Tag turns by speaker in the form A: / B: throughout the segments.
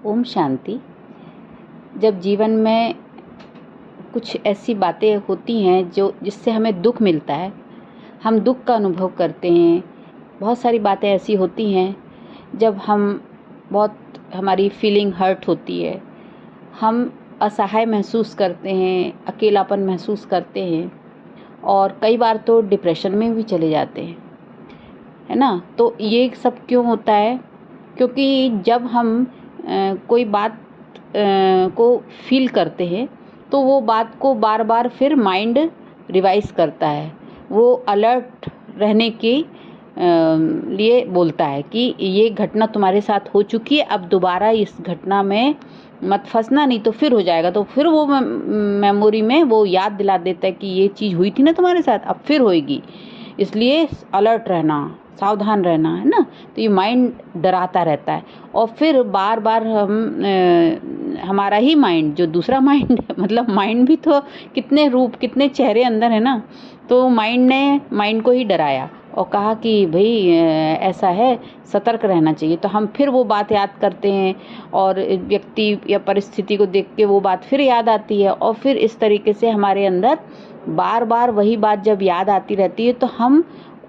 A: ओम शांति। जब जीवन में कुछ ऐसी बातें होती हैं जिससे हमें दुख मिलता है, हम दुख का अनुभव करते हैं। बहुत सारी बातें ऐसी होती हैं जब हमारी फीलिंग हर्ट होती है, हम असहाय महसूस करते हैं, अकेलापन महसूस करते हैं और कई बार तो डिप्रेशन में भी चले जाते हैं, है ना। तो ये सब क्यों होता है? क्योंकि जब हम कोई बात को फील करते हैं तो वो बात को बार बार फिर माइंड रिवाइज करता है, वो अलर्ट रहने के लिए बोलता है कि ये घटना तुम्हारे साथ हो चुकी है, अब दोबारा इस घटना में मत फंसना, नहीं तो फिर हो जाएगा। तो फिर वो मेमोरी में वो याद दिला देता है कि ये चीज़ हुई थी ना तुम्हारे साथ, अब फिर होएगी, इसलिए अलर्ट रहना, सावधान रहना, है ना। तो ये माइंड डराता रहता है और फिर बार बार हमारा ही माइंड, जो दूसरा माइंड मतलब माइंड भी तो कितने रूप, कितने चेहरे अंदर है ना। तो माइंड ने माइंड को ही डराया और कहा कि भाई ऐसा है, सतर्क रहना चाहिए। तो हम फिर वो बात याद करते हैं और व्यक्ति या परिस्थिति को देख के वो बात फिर याद आती है और फिर इस तरीके से हमारे अंदर बार बार वही बात जब याद आती रहती है तो हम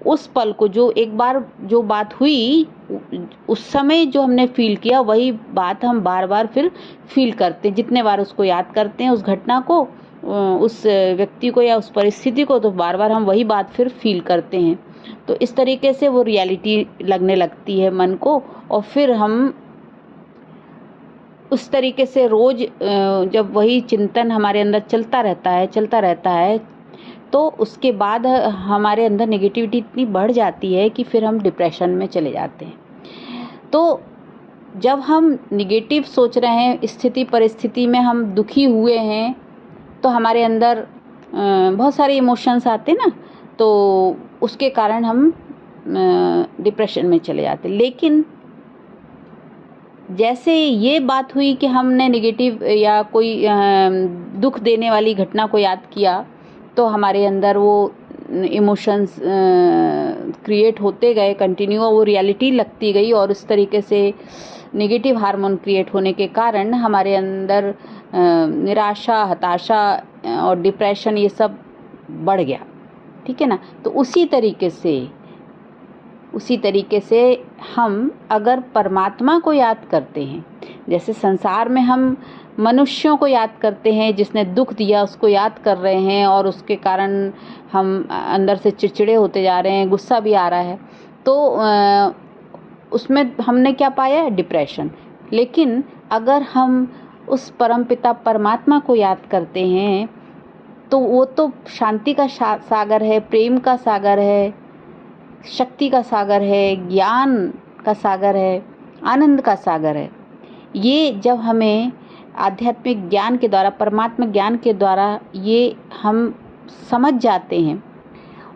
A: उस पल को, जो एक बार जो बात हुई उस समय जो हमने फील किया, वही बात हम बार बार फिर फील करते हैं। जितने बार उसको याद करते हैं, उस घटना को, उस व्यक्ति को या उस परिस्थिति को, तो बार बार हम वही बात फिर फील करते हैं। तो इस तरीके से वो रियलिटी लगने लगती है मन को और फिर हम उस तरीके से रोज जब वही चिंतन हमारे अंदर चलता रहता है तो उसके बाद हमारे अंदर नेगेटिविटी इतनी बढ़ जाती है कि फिर हम डिप्रेशन में चले जाते हैं। तो जब हम नेगेटिव सोच रहे हैं, स्थिति परिस्थिति में हम दुखी हुए हैं, तो हमारे अंदर बहुत सारे इमोशंस आते हैं ना, तो उसके कारण हम डिप्रेशन में चले जाते हैं। लेकिन जैसे ये बात हुई कि हमने नेगेटिव या कोई दुख देने वाली घटना को याद किया, तो हमारे अंदर वो इमोशंस क्रिएट होते गए कंटिन्यू, वो रियलिटी लगती गई और इस तरीके से नेगेटिव हार्मोन क्रिएट होने के कारण हमारे अंदर निराशा, हताशा और डिप्रेशन ये सब बढ़ गया, ठीक है ना। तो उसी तरीके से हम अगर परमात्मा को याद करते हैं, जैसे संसार में हम मनुष्यों को याद करते हैं, जिसने दुख दिया उसको याद कर रहे हैं और उसके कारण हम अंदर से चिड़चिड़े होते जा रहे हैं, गुस्सा भी आ रहा है, तो उसमें हमने क्या पाया? डिप्रेशन। लेकिन अगर हम उस परमपिता परमात्मा को याद करते हैं तो वो तो शांति का सागर है, प्रेम का सागर है, शक्ति का सागर है, ज्ञान का सागर है, आनंद का सागर है। ये जब हमें आध्यात्मिक ज्ञान के द्वारा, परमात्मा ज्ञान के द्वारा ये हम समझ जाते हैं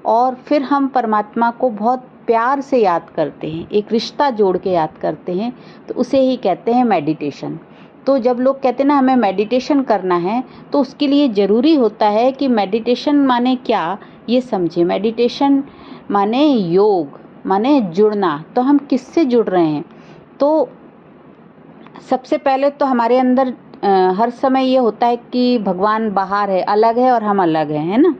A: और फिर हम परमात्मा को बहुत प्यार से याद करते हैं, एक रिश्ता जोड़ के याद करते हैं, तो उसे ही कहते हैं मेडिटेशन। तो जब लोग कहते हैं ना हमें मेडिटेशन करना है, तो उसके लिए ज़रूरी होता है कि मेडिटेशन माने क्या ये समझे। मेडिटेशन माने योग, माने जुड़ना। तो हम किससे जुड़ रहे हैं? तो सबसे पहले तो हमारे अंदर हर समय ये होता है कि भगवान बाहर है, अलग है और हम अलग हैं, है ना।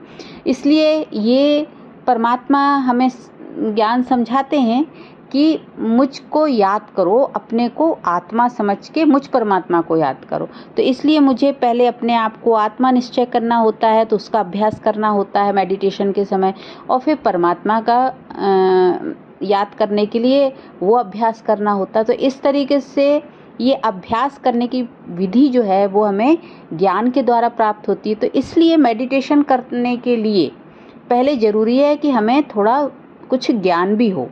A: इसलिए ये परमात्मा हमें ज्ञान समझाते हैं कि मुझको याद करो, अपने को आत्मा समझ के मुझ परमात्मा को याद करो। तो इसलिए मुझे पहले अपने आप को आत्मा निश्चय करना होता है, तो उसका अभ्यास करना होता है मेडिटेशन के समय, और फिर परमात्मा का याद करने के लिए वो अभ्यास करना होता है। तो इस तरीके से ये अभ्यास करने की विधि जो है वो हमें ज्ञान के द्वारा प्राप्त होती है। तो इसलिए मेडिटेशन करने के लिए पहले ज़रूरी है कि हमें थोड़ा कुछ ज्ञान भी हो,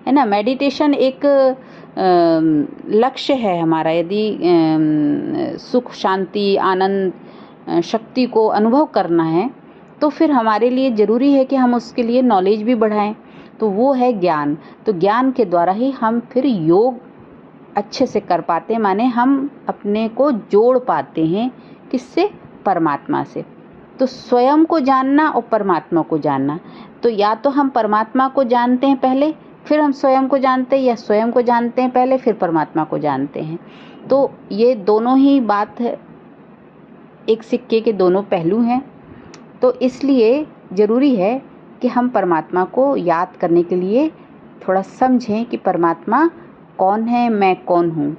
A: है ना। मेडिटेशन एक लक्ष्य है हमारा। यदि सुख, शांति, आनंद, शक्ति को अनुभव करना है तो फिर हमारे लिए ज़रूरी है कि हम उसके लिए नॉलेज भी बढ़ाएं, तो वो है ज्ञान। तो ज्ञान के द्वारा ही हम फिर योग अच्छे से कर पाते हैं, माने हम अपने को जोड़ पाते हैं किससे? परमात्मा से। तो स्वयं को जानना और परमात्मा को जानना, तो या तो हम परमात्मा को जानते हैं पहले फिर हम स्वयं को जानते हैं, या स्वयं को जानते हैं पहले फिर परमात्मा को जानते हैं। तो ये दोनों ही बात है, एक सिक्के के दोनों पहलू हैं। तो इसलिए ज़रूरी है कि हम परमात्मा को याद करने के लिए थोड़ा समझें कि परमात्मा कौन है, मैं कौन हूँ,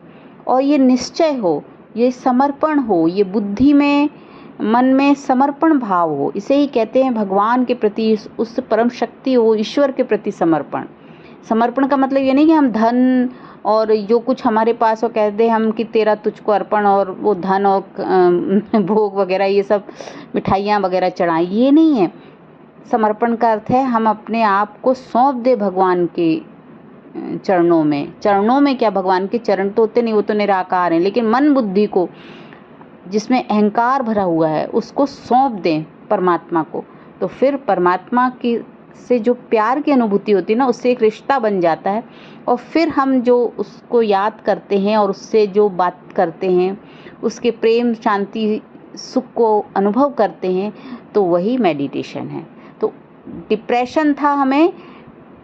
A: और ये निश्चय हो, ये समर्पण हो, ये बुद्धि में, मन में समर्पण भाव हो। इसे ही कहते हैं भगवान के प्रति, उस परम शक्ति हो, ईश्वर के प्रति समर्पण। समर्पण का मतलब ये नहीं कि हम धन और जो कुछ हमारे पास हो कह दे हम कि तेरा तुझको अर्पण, और वो धन और भोग वगैरह ये सब मिठाइयाँ वगैरह चढ़ाएं, ये नहीं है। समर्पण का अर्थ है हम अपने आप को सौंप दे भगवान के चरणों में। चरणों में क्या, भगवान के चरण तो होते नहीं, वो तो निराकार हैं, लेकिन मन बुद्धि को, जिसमें अहंकार भरा हुआ है, उसको सौंप दें परमात्मा को। तो फिर परमात्मा की से जो प्यार की अनुभूति होती है ना, उससे एक रिश्ता बन जाता है। और फिर हम जो उसको याद करते हैं और उससे जो बात करते हैं, उसके प्रेम, शांति, सुख को अनुभव करते हैं, तो वही मेडिटेशन है। तो डिप्रेशन था हमें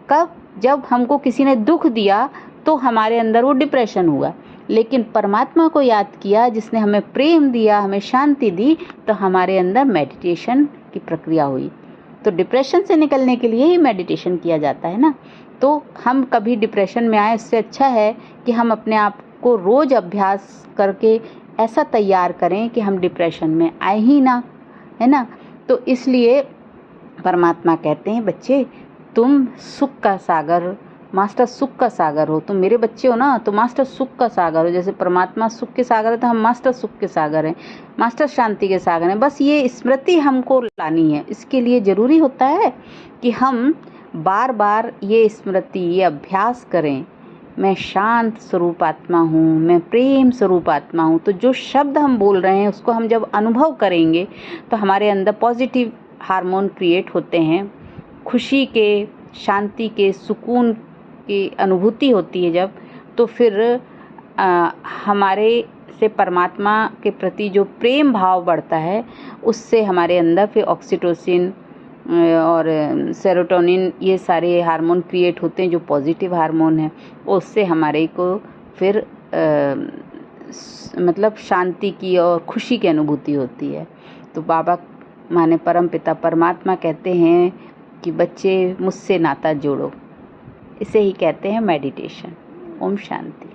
A: कब, जब हमको किसी ने दुख दिया तो हमारे अंदर वो डिप्रेशन हुआ। लेकिन परमात्मा को याद किया जिसने हमें प्रेम दिया, हमें शांति दी, तो हमारे अंदर मेडिटेशन की प्रक्रिया हुई। तो डिप्रेशन से निकलने के लिए ही मेडिटेशन किया जाता है ना। तो हम कभी डिप्रेशन में आए, इससे अच्छा है कि हम अपने आप को रोज़ अभ्यास करके ऐसा तैयार करें कि हम डिप्रेशन में आए ही ना, है ना। तो इसलिए परमात्मा कहते हैं, बच्चे तुम सुख का सागर, मास्टर सुख का सागर हो, तुम मेरे बच्चे हो ना, तो मास्टर सुख का सागर हो। जैसे परमात्मा सुख के सागर है, तो हम मास्टर सुख के सागर हैं, मास्टर शांति के सागर हैं। बस ये स्मृति हमको लानी है। इसके लिए ज़रूरी होता है कि हम बार बार ये स्मृति, ये अभ्यास करें, मैं शांत स्वरूप आत्मा हूँ, मैं प्रेम स्वरूप आत्मा हूँ। तो जो शब्द हम बोल रहे हैं उसको हम जब अनुभव करेंगे तो हमारे अंदर पॉजिटिव हार्मोन क्रिएट होते हैं, खुशी के, शांति के, सुकून की अनुभूति होती है जब, तो फिर हमारे से परमात्मा के प्रति जो प्रेम भाव बढ़ता है, उससे हमारे अंदर फिर ऑक्सीटोसिन और सेरोटोनिन, ये सारे हार्मोन क्रिएट होते हैं जो पॉजिटिव हार्मोन है। उससे हमारे को फिर मतलब शांति की और खुशी की अनुभूति होती है। तो बाबा माने परम पिता परमात्मा कहते हैं कि बच्चे मुझसे नाता जोड़ो। इसे ही कहते हैं मेडिटेशन। ओम शांति।